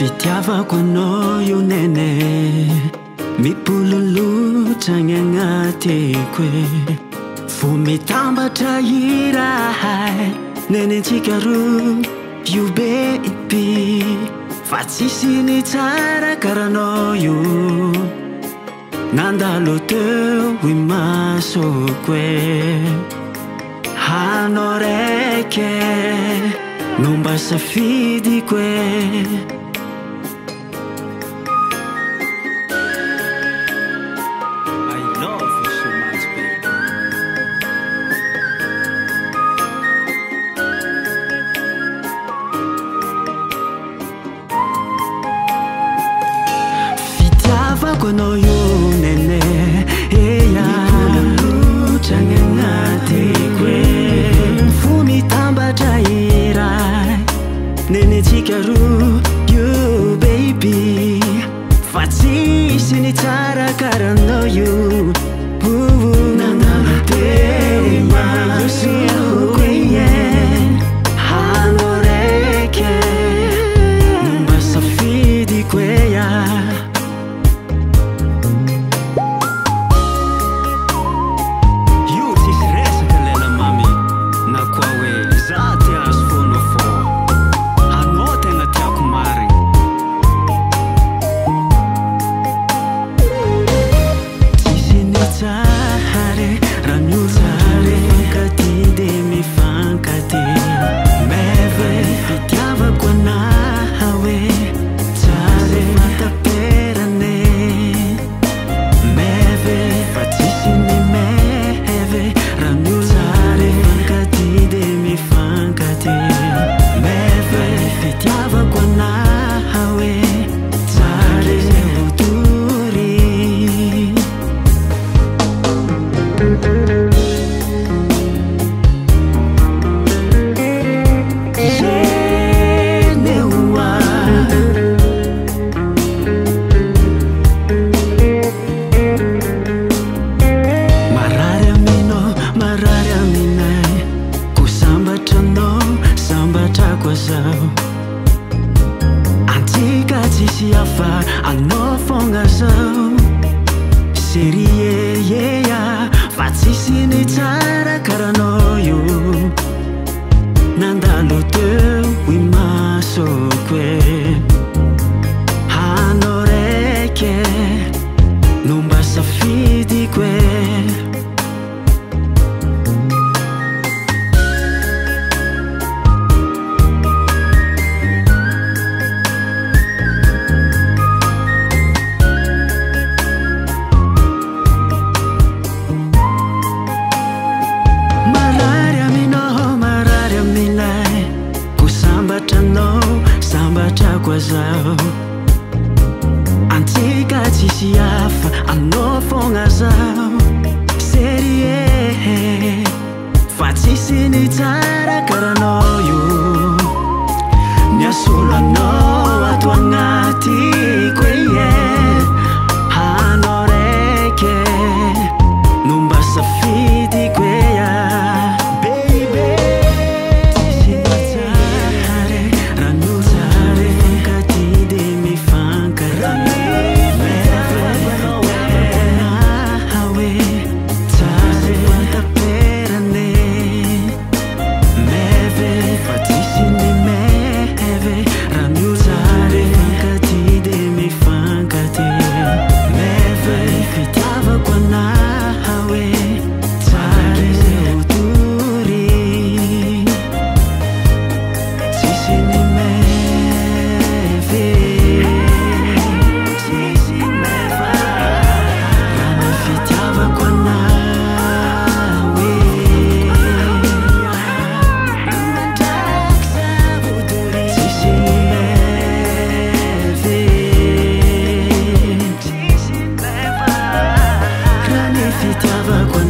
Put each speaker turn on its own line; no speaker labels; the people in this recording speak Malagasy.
Fitiavako anao io nene mipololotragny agnatiko e fo mitambatra irahay nenentsika roa io baby fa tsisy ny tsara karanao io nandalo teo i masoko e hanao raiky no mba safidiko e Kono io nene eya mipololotragny agnatiko e fo mitambatra iray nenentsika roa io baby fa tsisy ny tsara karanao io nandalo teo i masoko e hanao raiky no mba safidiko eya Antika tsisy hafa anao fogna zao serie fa tsisy ny tsara karanao io nandalo teo i masoko e hanao raiky no mba safidiko e zao antika tsisy hafa anao fogna zao serie fa tsisy ny tsara karanao io niasolo anao ato agnatiko e hanao raiky no mba safidiko eya Fitiavako